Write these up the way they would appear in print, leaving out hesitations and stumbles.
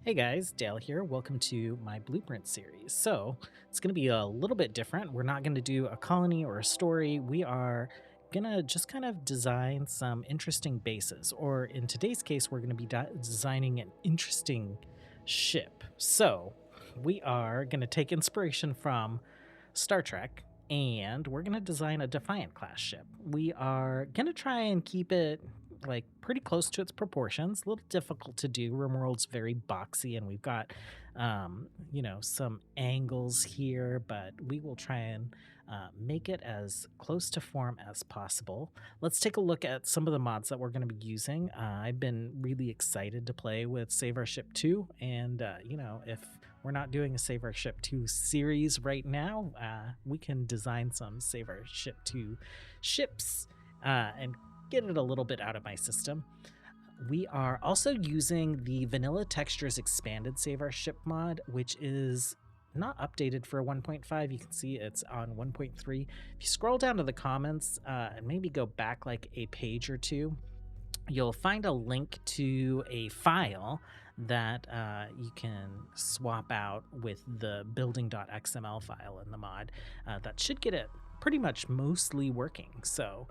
Hey guys, Dale here. Welcome to my blueprint series. So it's going to be a little bit different. We're not going to do a colony or a story. We are going to just kind of design some interesting bases. Or in today's case, we're going to be designing an interesting ship. So we are going to take inspiration from Star Trek and we're going to design a Defiant Class ship. We are going to try and keep it like pretty close to its proportions. A little difficult to do. RimWorld's very boxy, and we've got, some angles here, but we will try and make it as close to form as possible. Let's take a look at some of the mods that we're going to be using. I've been really excited to play with Save Our Ship 2, and if we're not doing a Save Our Ship 2 series right now, we can design some Save Our Ship 2 ships and get it a little bit out of my system. We are also using the Vanilla Textures Expanded Save Our Ship mod, which is not updated for 1.5. You can see it's on 1.3. If you scroll down to the comments and maybe go back like a page or two, you'll find a link to a file that you can swap out with the building.xml file in the mod that should get it pretty much mostly working. So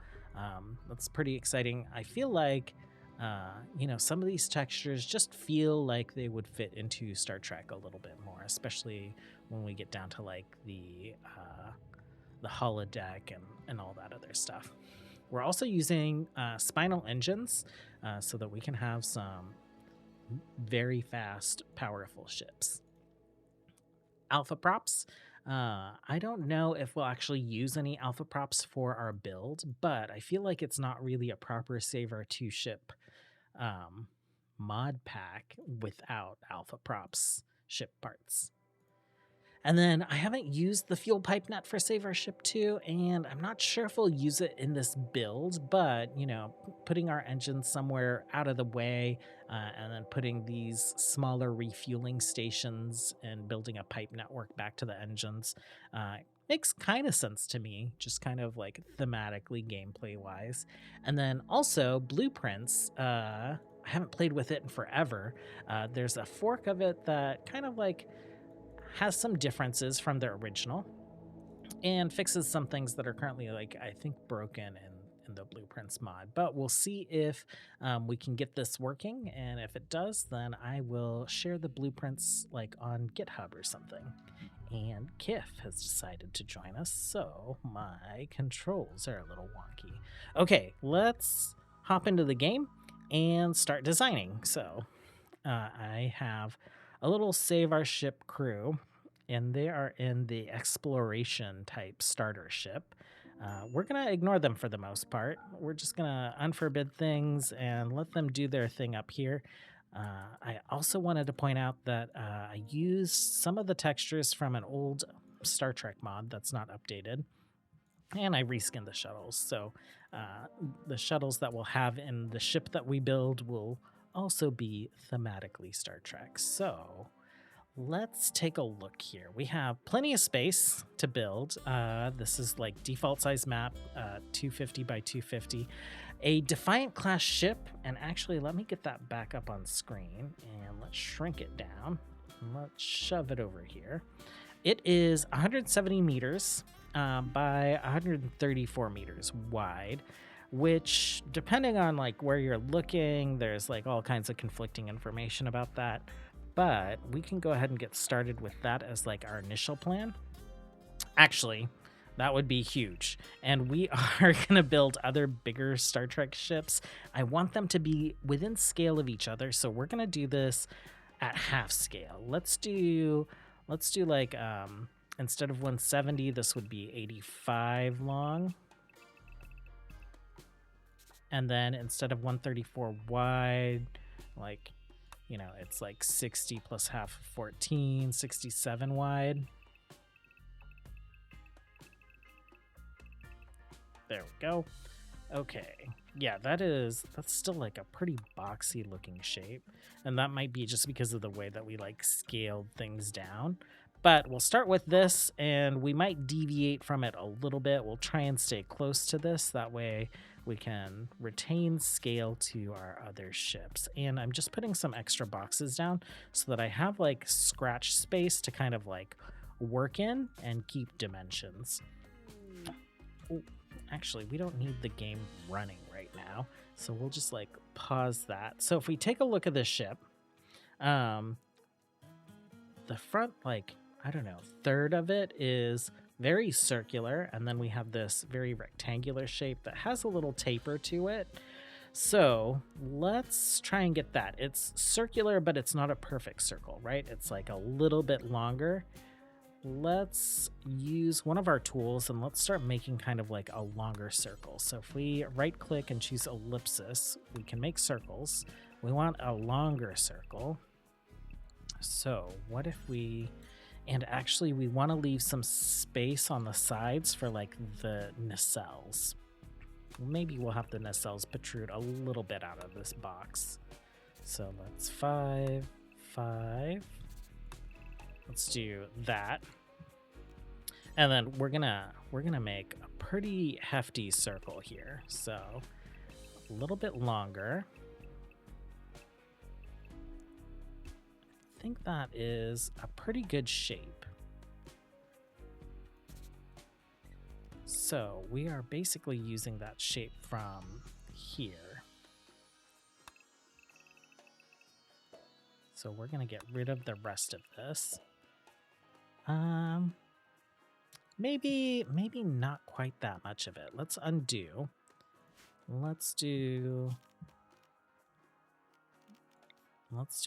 that's pretty exciting. I feel like, some of these textures just feel like they would fit into Star Trek a little bit more, especially when we get down to like the holodeck and all that other stuff. We're also using spinal engines so that we can have some very fast, powerful ships. Alpha props. I don't know if we'll actually use any alpha props for our build, but I feel like it's not really a proper Save Our 2 ship mod pack without alpha props ship parts. And then I haven't used the fuel pipe net for Save Our Ship 2, and I'm not sure if we'll use it in this build, but, putting our engines somewhere out of the way and then putting these smaller refueling stations and building a pipe network back to the engines makes kind of sense to me, just kind of like thematically, gameplay-wise. And then also blueprints, I haven't played with it in forever. There's a fork of it that kind of like has some differences from the original and fixes some things that are currently like I think broken in the blueprints mod, but we'll see if we can get this working, and if it does, then I will share the blueprints like on GitHub or something. And Kif has decided to join us, so my controls are a little wonky. Okay, let's hop into the game and start designing. So I have a little Save Our Ship crew, and they are in the exploration type starter ship. We're going to ignore them for the most part. We're just going to unforbid things and let them do their thing up here. I also wanted to point out that I used some of the textures from an old Star Trek mod that's not updated, and I reskinned the shuttles. So the shuttles that we'll have in the ship that we build will also be thematically Star Trek. So let's take a look here. We have plenty of space to build. This is like default size map, 250 by 250. A Defiant class ship, and actually let me get that back up on screen and let's shrink it down. Let's shove it over here. It is 170 meters by 134 meters wide, which, depending on like where you're looking, there's like all kinds of conflicting information about that, but we can go ahead and get started with that as like our initial plan. Actually, that would be huge, and we are going to build other bigger Star Trek ships. I want them to be within scale of each other, so we're going to do this at half scale. Let's do like instead of 170, this would be 85 long. And then instead of 134 wide, like, it's like 60 plus half of 14, 67 wide. There we go. Okay. Yeah, that's still like a pretty boxy looking shape. And that might be just because of the way that we like scaled things down. But we'll start with this, and we might deviate from it a little bit. We'll try and stay close to this. That way we can retain scale to our other ships. And I'm just putting some extra boxes down so that I have like scratch space to kind of like work in and keep dimensions. Ooh, actually, we don't need the game running right now, so we'll just like pause that. So if we take a look at this ship, the front, like, I don't know, third of it is very circular, and then we have this very rectangular shape that has a little taper to it. So let's try and get that. It's circular, but it's not a perfect circle, right? It's like a little bit longer. Let's use one of our tools and let's start making kind of like a longer circle. So if we right click and choose ellipsis, we can make circles. We want a longer circle. So what if we, and actually we want to leave some space on the sides for like the nacelles. Maybe we'll have the nacelles protrude a little bit out of this box. So let's 5, 5. Let's do that. And then we're gonna make a pretty hefty circle here. So a little bit longer. I think that is a pretty good shape. So we are basically using that shape from here. So we're gonna get rid of the rest of this. Maybe not quite that much of it. Let's undo. Let's do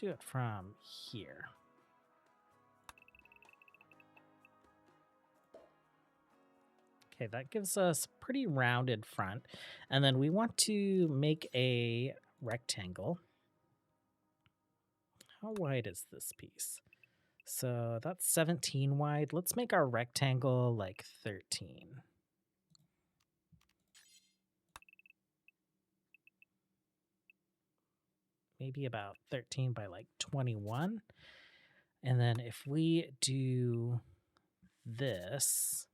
it from here. Okay, that gives us pretty rounded front. And then we want to make a rectangle. How wide is this piece? So that's 17 wide. Let's make our rectangle like 13. Maybe about 13 by like 21. And then if we do this,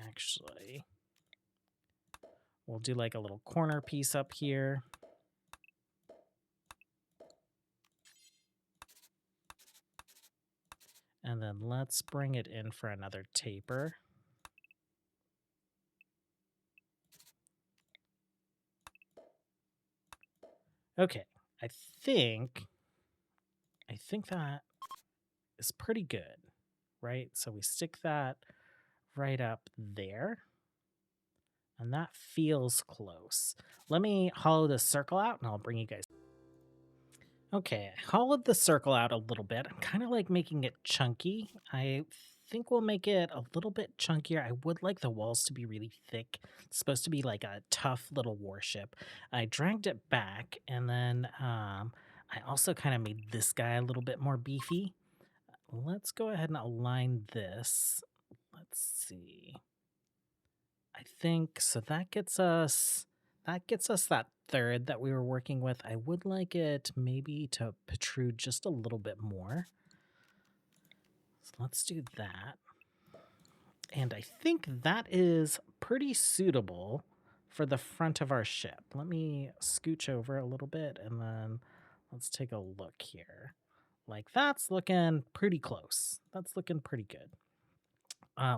actually, we'll do like a little corner piece up here. And then let's bring it in for another taper. Okay, I think that is pretty good, right? So we stick that right up there. And that feels close. Let me hollow this circle out and I'll bring you guys. Okay, I hollowed the circle out a little bit. I'm kind of like making it chunky. I think we'll make it a little bit chunkier. I would like the walls to be really thick. It's supposed to be like a tough little warship. I dragged it back, and then I also kind of made this guy a little bit more beefy. Let's go ahead and align this. Let's see. I think so that gets us that third that we were working with. I would like it maybe to protrude just a little bit more. So let's do that. And I think that is pretty suitable for the front of our ship. Let me scooch over a little bit and then let's take a look here. Like that's looking pretty close. That's looking pretty good.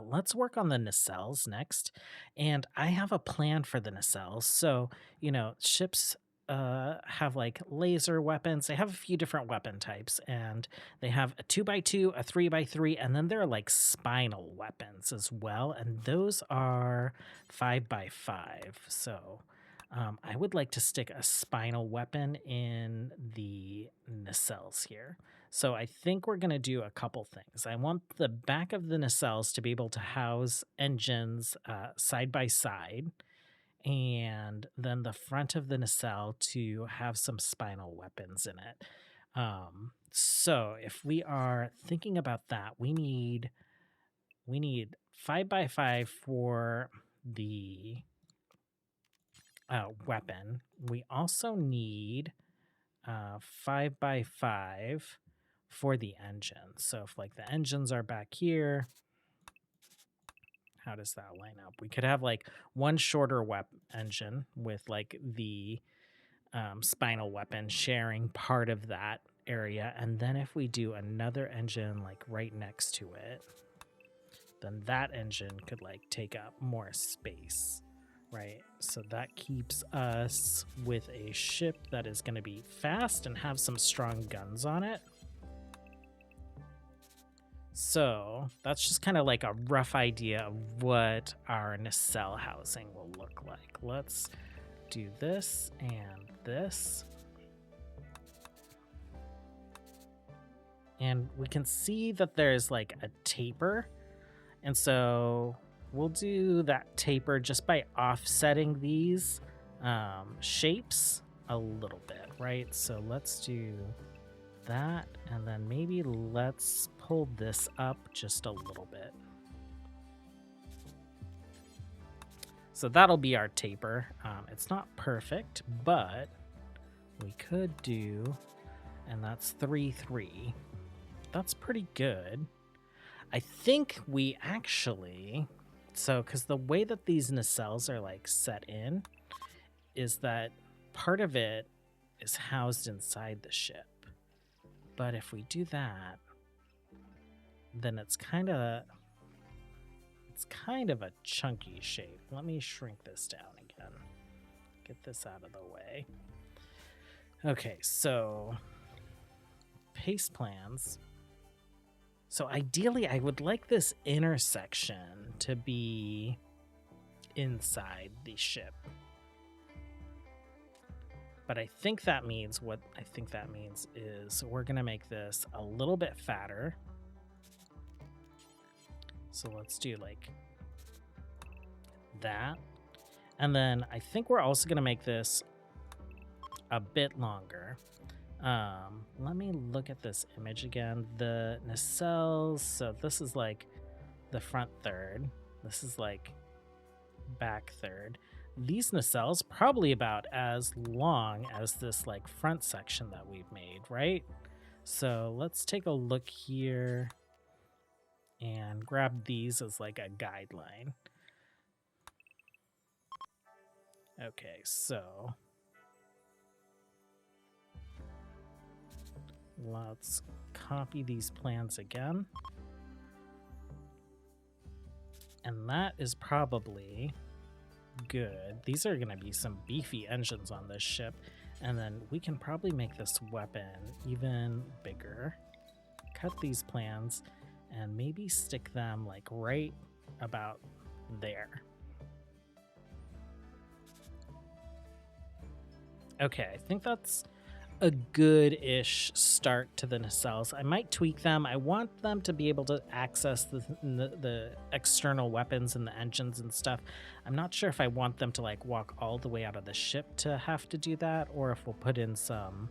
Let's work on the nacelles next. And I have a plan for the nacelles. So, you know, ships have like laser weapons. They have a few different weapon types, and they have a 2x2, a 3x3, and then there are like spinal weapons as well. And those are 5x5. So I would like to stick a spinal weapon in the nacelles here. So I think we're going to do a couple things. I want the back of the nacelles to be able to house engines side by side, and then the front of the nacelle to have some spinal weapons in it. So if we are thinking about that, we need 5x5 for the weapon. We also need 5x5 for the engine. So if like the engines are back here, how does that line up? We could have like one shorter engine with like the spinal weapon sharing part of that area. And then if we do another engine like right next to it, then that engine could like take up more space, right? So that keeps us with a ship that is going to be fast and have some strong guns on it. So that's just kind of like a rough idea of what our nacelle housing will look like. Let's do this and this. And we can see that there's like a taper. And so we'll do that taper just by offsetting these shapes a little bit, right? So let's do that, and then maybe let's pull this up just a little bit. So that'll be our taper. It's not perfect, but we could do, and that's 3-3. That's pretty good. I think we actually, so because the way that these nacelles are like set in is that part of it is housed inside the ship. But if we do that, then it's kind of a chunky shape. Let me shrink this down again. Get this out of the way. Okay, so paste plans. So ideally, I would like this intersection to be inside the ship. But I think that means, what I think that means is we're going to make this a little bit fatter. So let's do like that. And then I think we're also going to make this a bit longer. Let me look at this image again. The nacelles, so this is like the front third. This is like back third. These nacelles probably about as long as this like front section that we've made, right? So let's take a look here and grab these as like a guideline. Okay, so let's copy these plans again. And that is probably good. These are going to be some beefy engines on this ship. And then we can probably make this weapon even bigger. Cut these plans and maybe stick them like right about there. Okay, I think that's a good-ish start to the nacelles. I might tweak them. I want them to be able to access the external weapons and the engines and stuff. I'm not sure if I want them to like walk all the way out of the ship to have to do that, or if we'll put in some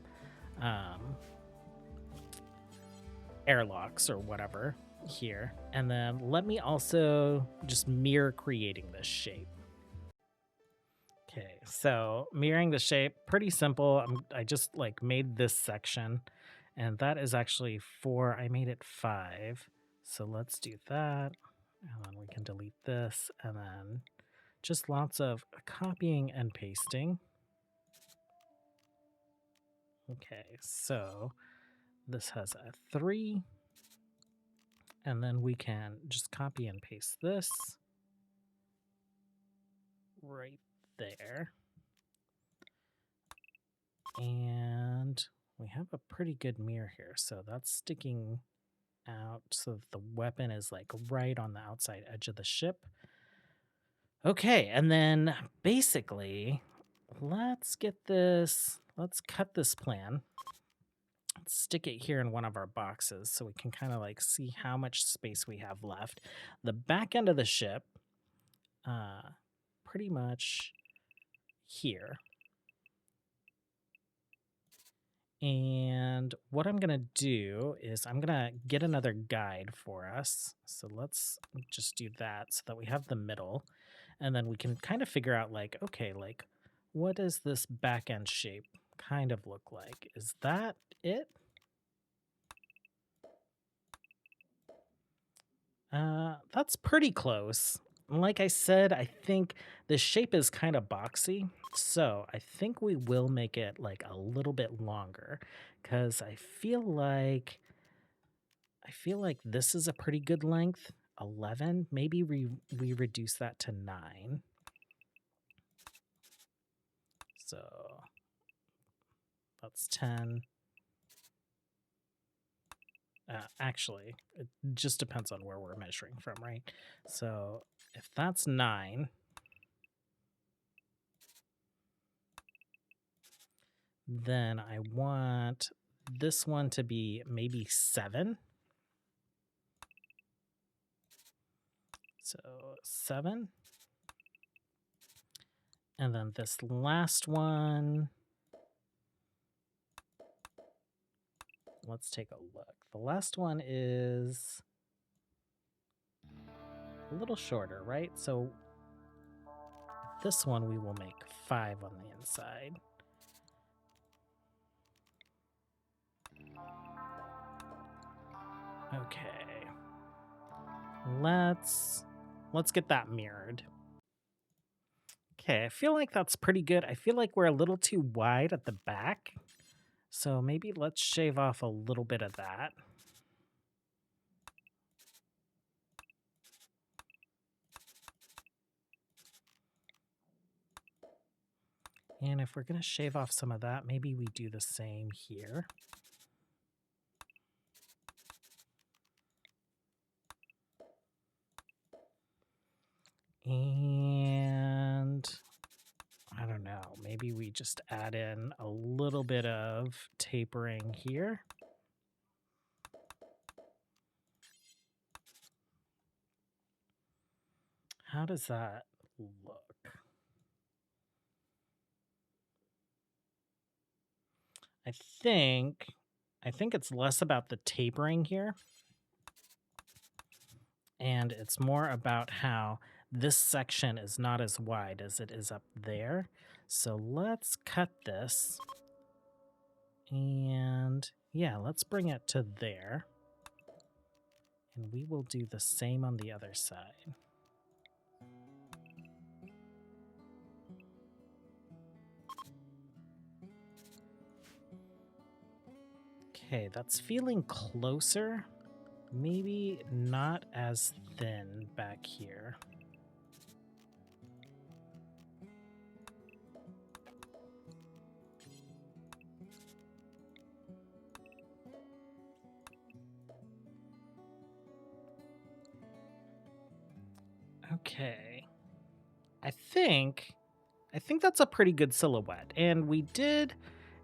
airlocks or whatever here. And then let me also just mirror creating this shape. Okay, so mirroring the shape, pretty simple. I just like made this section, and that is actually 4. I made it 5. So let's do that, and then we can delete this, and then just lots of copying and pasting. Okay, so this has a 3, and then we can just copy and paste this right there. And we have a pretty good mirror here. So that's sticking out so that the weapon is like right on the outside edge of the ship. Okay, and then basically, let's cut this plan. Let's stick it here in one of our boxes so we can kind of like see how much space we have left. The back end of the ship, pretty much here. And what I'm going to do is I'm going to get another guide for us. So let's just do that so that we have the middle. And then we can kind of figure out like, okay, like what does this back end shape kind of look like? Is that it? that's pretty close. Like I said, I think the shape is kind of boxy, so I think we will make it like a little bit longer because I feel like this is a pretty good length. 11. Maybe we reduce that to 9. So that's 10. Actually, it just depends on where we're measuring from, right? So if that's 9, then I want this one to be maybe 7. So 7. And then this last one, let's take a look. The last one is a little shorter, right? So this one we will make 5 on the inside. Okay. Let's get that mirrored. Okay, I feel like that's pretty good. I feel like we're a little too wide at the back. So maybe let's shave off a little bit of that. And if we're going to shave off some of that, maybe we do the same here. And I don't know, maybe we just add in a little bit of tapering here. How does that look? I think it's less about the tapering here, and it's more about how this section is not as wide as it is up there. So let's cut this, and yeah, let's bring it to there. And we will do the same on the other side. Okay, that's feeling closer. Maybe not as thin back here. Okay. I think that's a pretty good silhouette. And we did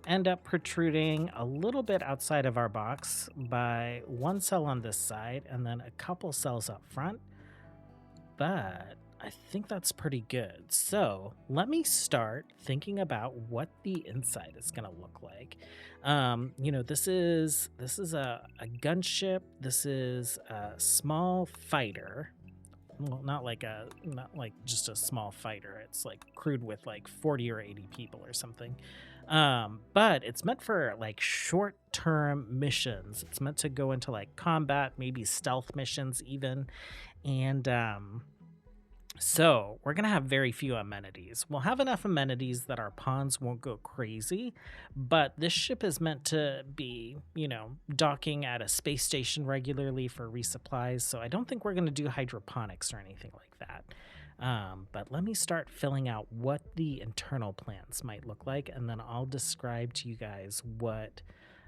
end up protruding a little bit outside of our box by 1 cell on this side and then a couple cells up front. But I think that's pretty good. So let me start thinking about what the inside is going to look like. This is a gunship. This is a small fighter. Well, not like just a small fighter. It's like crewed with like 40 or 80 people or something. But it's meant for like short-term missions. It's meant to go into like combat, maybe stealth missions even. And so we're going to have very few amenities. We'll have enough amenities that our pawns won't go crazy, but this ship is meant to be, docking at a space station regularly for resupplies, so I don't think we're going to do hydroponics or anything like that. But let me start filling out what the internal plans might look like, and then I'll describe to you guys what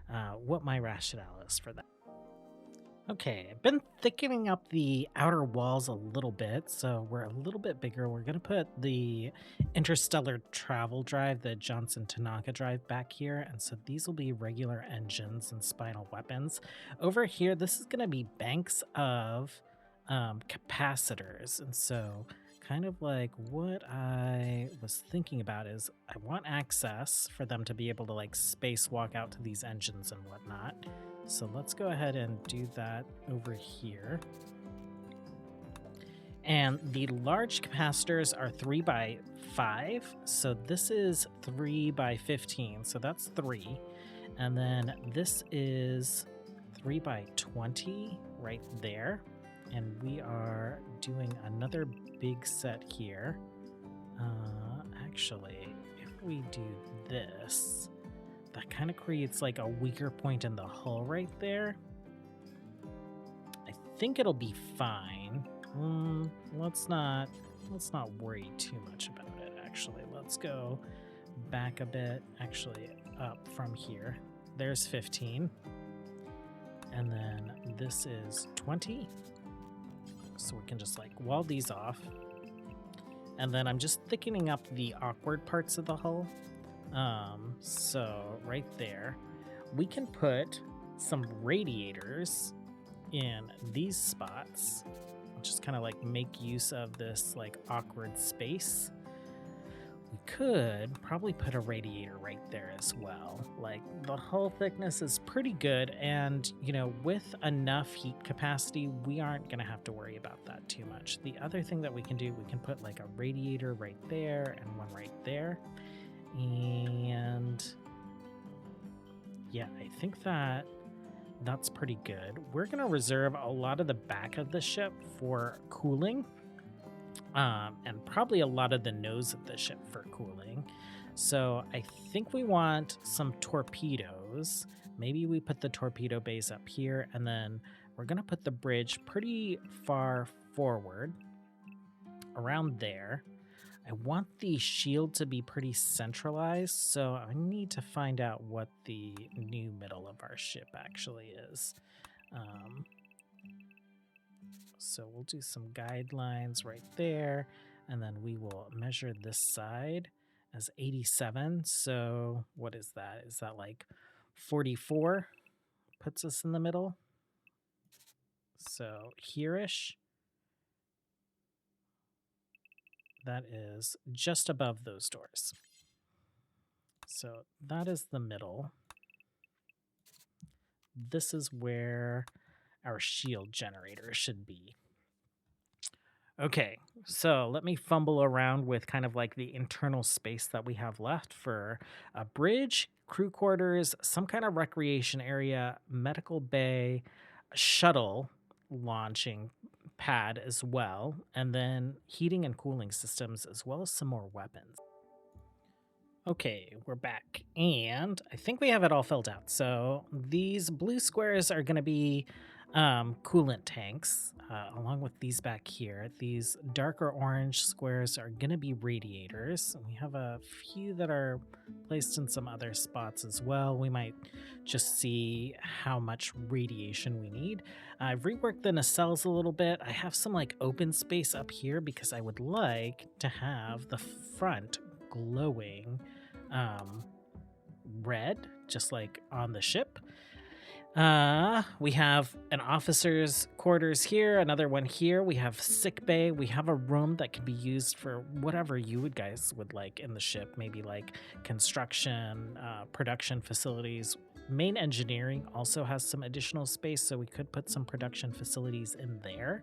my rationale is for that. Okay, I've been thickening up the outer walls a little bit, so we're a little bit bigger. We're going to put the interstellar travel drive, the Johnson Tanaka drive, back here, and so these will be regular engines and spinal weapons. Over here, this is going to be banks of capacitors, and so kind of like what I was thinking about is I want access for them to be able to like spacewalk out to these engines and whatnot. So let's go ahead and do that over here. And the large capacitors are 3 by 5. So this is 3 by 15. So that's 3. And then this is 3 by 20 right there. and we are doing another big set here. Actually, if we do this, that kind of creates like a weaker point in the hull right there. I think it'll be fine. Let's not worry too much about it. Actually, let's go back a bit. Actually, up from here. There's 15, and then this is 20. So we can just like wall these off. And then I'm just thickening up the awkward parts of the hull. So right there, we can put some radiators in these spots, just kind of like make use of this like awkward space. We could probably put a radiator right there as well. Like the hull thickness is pretty good, and you know, with enough heat capacity, we aren't gonna have to worry about that too much. The other thing that we can do, we can put like a radiator right there and one right there. And yeah, I think that's pretty good. We're gonna reserve a lot of the back of the ship for cooling. And probably a lot of the nose of the ship for cooling. So I think we want some torpedoes. Maybe we put the torpedo bays up here, and then we're going to put the bridge pretty far forward around there. I want the shield to be pretty centralized, so I need to find out what the new middle of our ship actually is. So we'll do some guidelines right there, and then we will measure this side as 87. So what is that? Is that like 44? Puts us in the middle. So here-ish. That is just above those doors. So that is the middle. This is where our shield generator should be. Okay, so let me fumble around with kind of like the internal space that we have left for a bridge, crew quarters, some kind of recreation area, medical bay, a shuttle launching pad as well, and then heating and cooling systems, as well as some more weapons. Okay, we're back, and I think we have it all filled out. So these blue squares are going to be coolant tanks, along with these back here. These darker orange squares are going to be radiators. We have a few that are placed in some other spots as well. We might just see how much radiation we need. I've reworked the nacelles a little bit. I have some like open space up here because I would like to have the front glowing red, just like on the ship. We have an officer's quarters here, another one here. We have sick bay. We have a room that can be used for whatever you guys would like in the ship, maybe like construction, production facilities. Main engineering also has some additional space, so we could put some production facilities in there.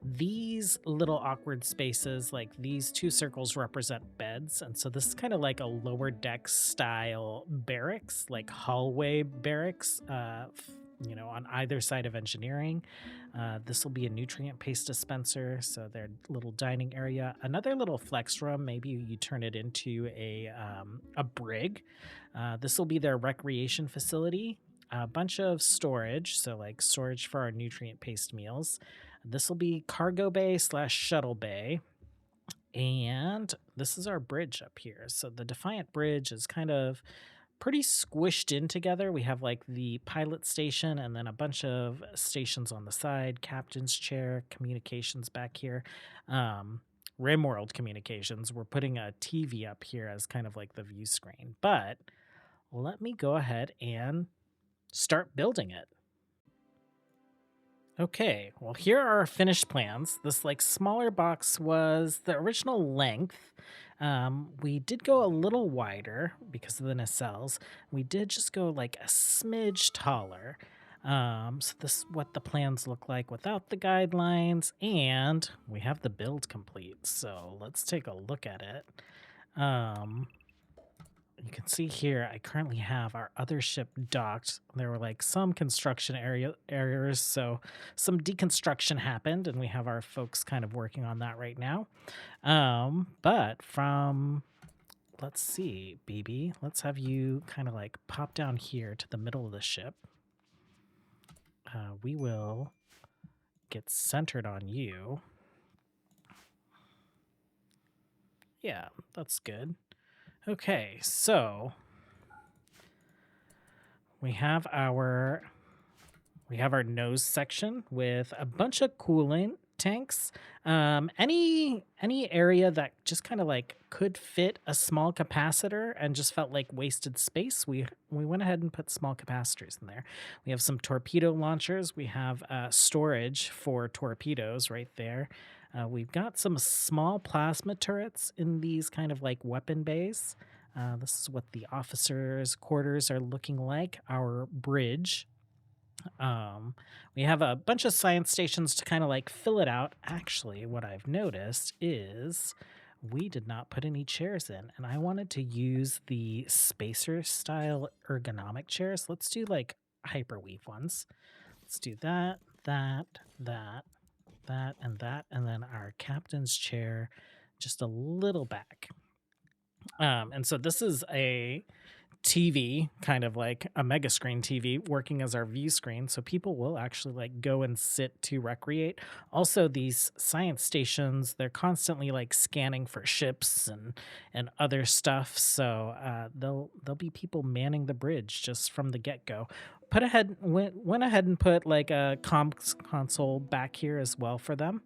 These little awkward spaces, like these two circles, represent beds, and so this is kind of like a lower deck style barracks, like hallway barracks, on either side of engineering. This will be a nutrient paste dispenser, so their little dining area. Another little flex room, maybe you turn it into a brig. This will be their recreation facility. A bunch of storage, so like storage for our nutrient paste meals. This will be cargo bay / shuttle bay. And this is our bridge up here. So the Defiant bridge is kind of pretty squished in together. We have like the pilot station and then a bunch of stations on the side, captain's chair, communications back here. RimWorld communications. We're putting a TV up here as kind of like the view screen. But let me go ahead and start building it. Okay, well, here are our finished plans. This like smaller box was the original length. We did go a little wider because of the nacelles. We did just go like a smidge taller. So this is what the plans look like without the guidelines, and we have the build complete. So let's take a look at it. you can see here, I currently have our other ship docked. There were like some construction errors, so some deconstruction happened, and we have our folks kind of working on that right now. But from, let's see, BB, let's have you kind of like pop down here to the middle of the ship. We will get centered on you. Yeah, that's good. Okay, so we have our nose section with a bunch of coolant tanks. Any area that just kind of like could fit a small capacitor and just felt like wasted space, we went ahead and put small capacitors in there. We have some torpedo launchers. We have storage for torpedoes right there. We've got some small plasma turrets in these kind of like weapon bays. This is what the officers' quarters are looking like. Our bridge. We have a bunch of science stations to kind of like fill it out. Actually, what I've noticed is we did not put any chairs in, and I wanted to use the spacer style ergonomic chairs. Let's do like hyperweave ones. Let's do that, that, and then our captain's chair just a little back. And so this is a TV, kind of like a mega screen TV working as our view screen, so people will actually like go and sit to recreate. Also, these science stations, they're constantly like scanning for ships and other stuff, so there'll be people manning the bridge just from the get-go. Went ahead and put like a comms console back here as well for them.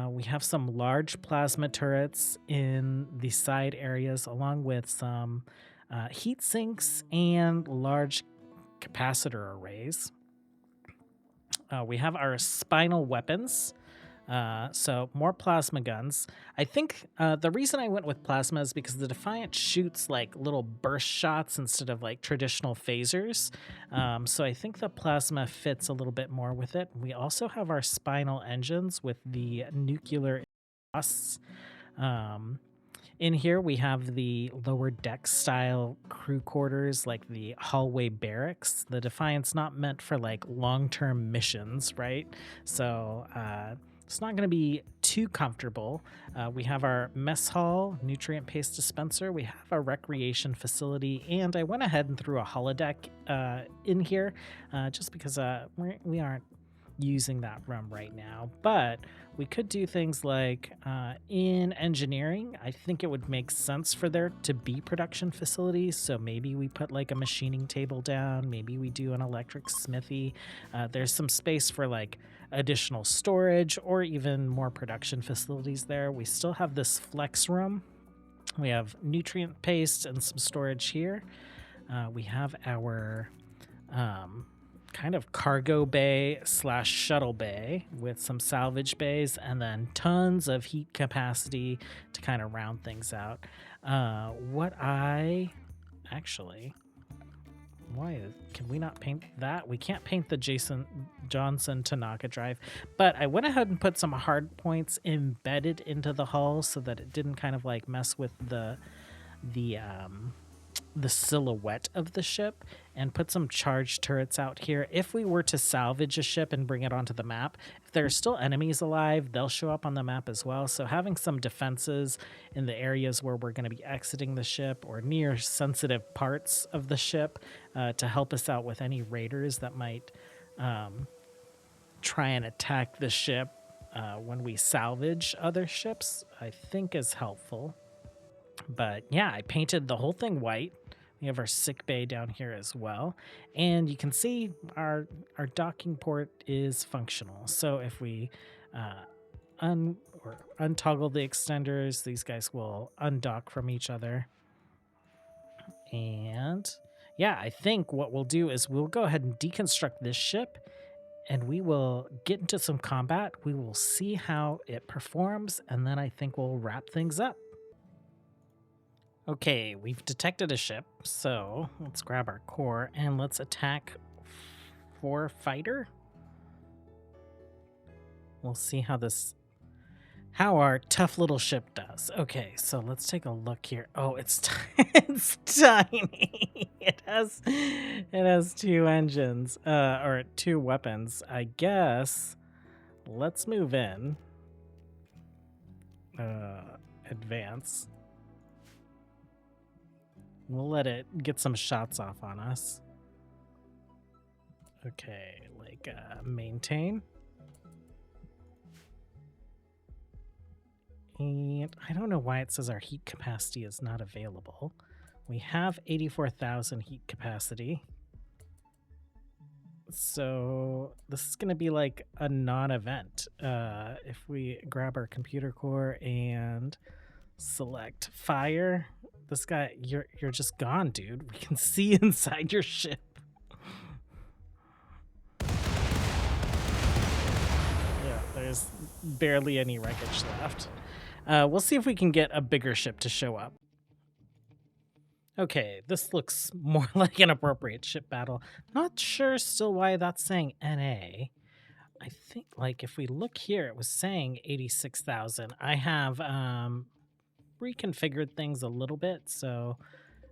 We have some large plasma turrets in the side areas, along with some heat sinks and large capacitor arrays. We have our spinal weapons. So more plasma guns. I think the reason I went with plasma is because the Defiant shoots like little burst shots instead of like traditional phasers. So I think the plasma fits a little bit more with it. We also have our spinal engines with the nuclear exhausts. In here, we have the lower deck style crew quarters, like the hallway barracks. The Defiant's not meant for like long-term missions, right? So it's not going to be too comfortable. We have our mess hall, nutrient paste dispenser. We have our recreation facility, and I went ahead and threw a holodeck in here just because we aren't using that room right now, but we could do things like in engineering, I think it would make sense for there to be production facilities. So maybe we put like a machining table down, maybe we do an electric smithy. There's some space for like additional storage or even more production facilities there. We still have this flex room. We have nutrient paste and some storage here. We have our kind of cargo bay / shuttle bay with some salvage bays, and then tons of heat capacity to kind of round things out. Why can we not paint that? We can't paint the Johnson Tanaka drive, but I went ahead and put some hard points embedded into the hull so that it didn't kind of like mess with the silhouette of the ship, and put some charge turrets out here. If we were to salvage a ship and bring it onto the map, if there are still enemies alive, they'll show up on the map as well. So having some defenses in the areas where we're going to be exiting the ship or near sensitive parts of the ship to help us out with any raiders that might try and attack the ship when we salvage other ships, I think is helpful. But yeah, I painted the whole thing white. We have our sick bay down here as well. And you can see our docking port is functional. So if we untoggle the extenders, these guys will undock from each other. And yeah, I think what we'll do is we'll go ahead and deconstruct this ship, and we will get into some combat. We will see how it performs, and then I think we'll wrap things up. Okay, we've detected a ship, so let's grab our core and let's attack for fighter. We'll see how this how our tough little ship does. Okay, so let's take a look here. Oh, it's it's tiny. It has 2 engines, or 2 weapons. I guess let's move in. Advance. We'll let it get some shots off on us. Okay, like maintain. And I don't know why it says our heat capacity is not available. We have 84,000 heat capacity. So this is going to be like a non-event. If we grab our computer core and select fire, this guy, you're just gone, dude. We can see inside your ship. Yeah, there's barely any wreckage left. We'll see if we can get a bigger ship to show up. Okay, this looks more like an appropriate ship battle. Not sure still why that's saying NA. I think, like, if we look here, it was saying 86,000. I have reconfigured things a little bit, so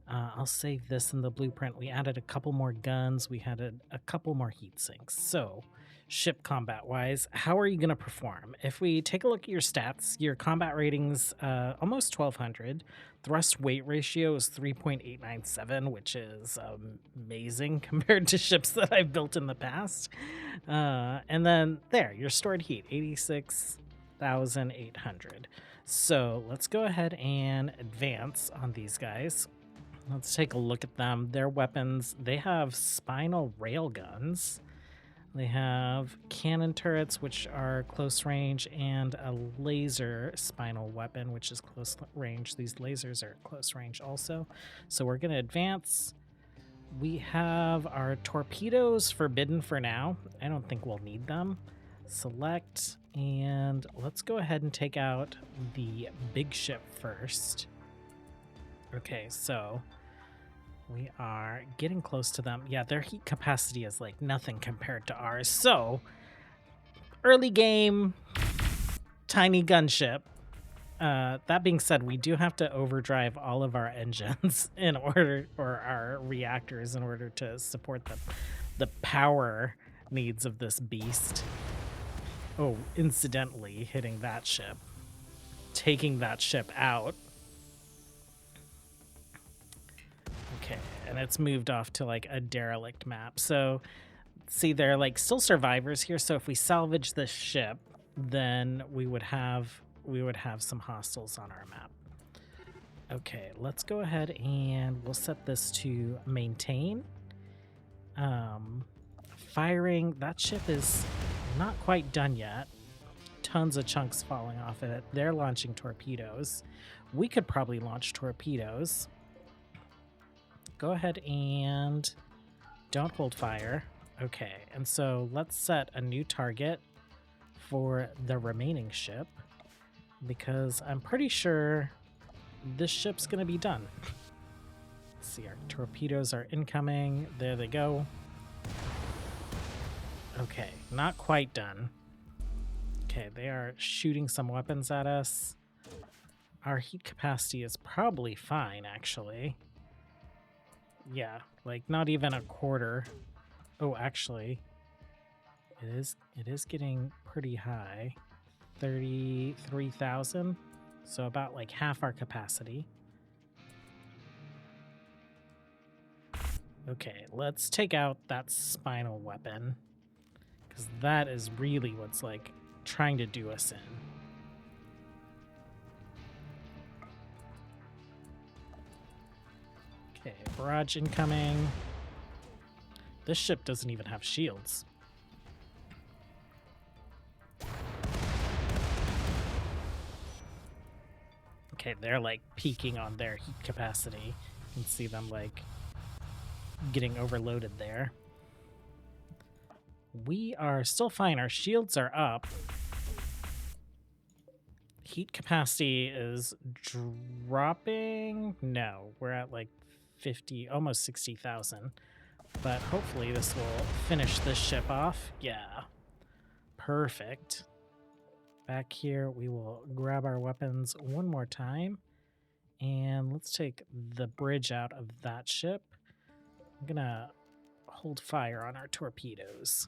I'll save this in the blueprint. We added a couple more guns. We added a couple more heat sinks. So ship combat wise, how are you going to perform? If we take a look at your stats, your combat ratings almost 1200. Thrust weight ratio is 3.897, which is amazing compared to ships that I've built in the past. And then there, your stored heat, 86,800. So let's go ahead and advance on these guys. Let's take a look at them. Their weapons, they have spinal rail guns. They have cannon turrets, which are close range, and a laser spinal weapon, which is close range. These lasers are close range also. So we're going to advance. We have our torpedoes forbidden for now. I don't think we'll need them. Select, and let's go ahead and take out the big ship first. Okay, so we are getting close to them. Yeah, their heat capacity is like nothing compared to ours. So, early game, tiny gunship. That being said, we do have to overdrive all of our engines in order, or our reactors in order to support the power needs of this beast. Oh, incidentally hitting that ship, taking that ship out. Okay, and it's moved off to like a derelict map. So see, they're like still survivors here. So if we salvage this ship, then we would have some hostiles on our map. Okay, let's go ahead and we'll set this to maintain. Firing, that ship is not quite done yet. Tons of chunks falling off of it. They're launching torpedoes. We could probably launch torpedoes. Go ahead and don't hold fire. Okay, and so let's set a new target for the remaining ship, because I'm pretty sure this ship's gonna be done. Let's see, our torpedoes are incoming. There they go. Okay, not quite done. Okay, they are shooting some weapons at us. Our heat capacity is probably fine, actually. Yeah, like not even a quarter. Oh, actually, it is getting pretty high. 33,000, so about like half our capacity. Okay, let's take out that spinal weapon, because that is really what's like trying to do us in. Okay, barrage incoming. This ship doesn't even have shields. Okay, they're like peaking on their heat capacity. You can see them like getting overloaded there. We are still fine. Our shields are up. Heat capacity is dropping. No, we're at like 50, almost 60,000. But hopefully this will finish this ship off. Yeah. Perfect. back here, we will grab our weapons one more time. And let's take the bridge out of that ship. I'm gonna hold fire on our torpedoes.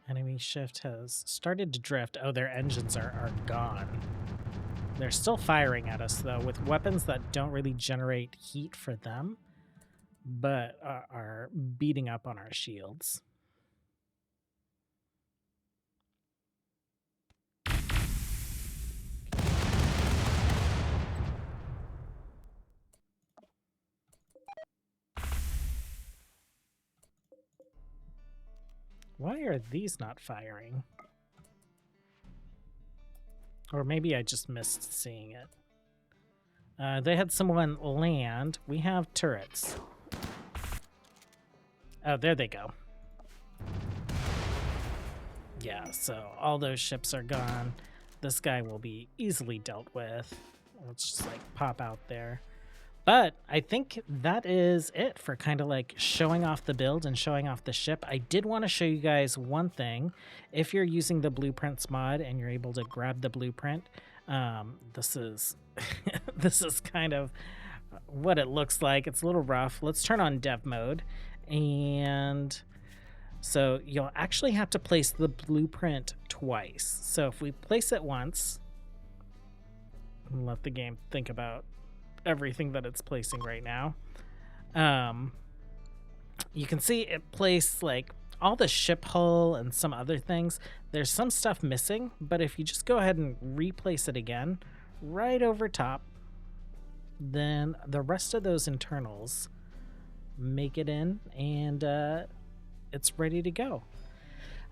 Enemy shift has started to drift. Oh, their engines are gone. They're still firing at us, though, with weapons that don't really generate heat for them, but are beating up on our shields. Why are these not firing? Or maybe I just missed seeing it. They had someone land. We have turrets. Oh, there they go. Yeah, so all those ships are gone. This guy will be easily dealt with. Let's just like pop out there. But I think that is it for kind of like showing off the build and showing off the ship. I did want to show you guys one thing. If you're using the blueprints mod and you're able to grab the blueprint, this is this is kind of what it looks like. It's a little rough. Let's turn on dev mode, and so you'll actually have to place the blueprint twice. So if we place it once, and let the game think about everything that it's placing right now, you can see it placed like all the ship hull and some other things. There's some stuff missing, but if you just go ahead and replace it again right over top, then the rest of those internals make it in, and it's ready to go.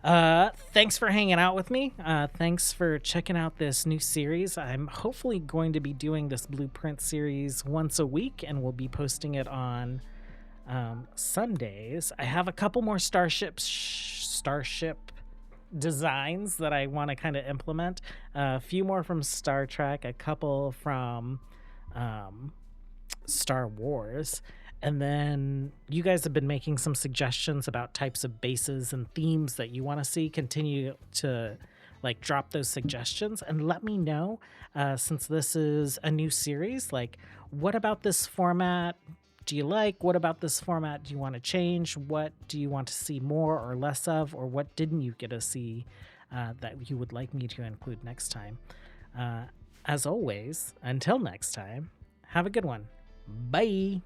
Thanks for hanging out with me. Thanks for checking out this new series. I'm hopefully going to be doing this blueprint series once a week, and we'll be posting it on Sundays. I have a couple more starship designs that I want to kind of implement. A few more from Star Trek, a couple from Star Wars. And then you guys have been making some suggestions about types of bases and themes that you want to see. Continue to like drop those suggestions and let me know, since this is a new series, like what about this format do you like? What about this format do you want to change? What do you want to see more or less of? Or what didn't you get to see that you would like me to include next time? As always, until next time, have a good one. Bye.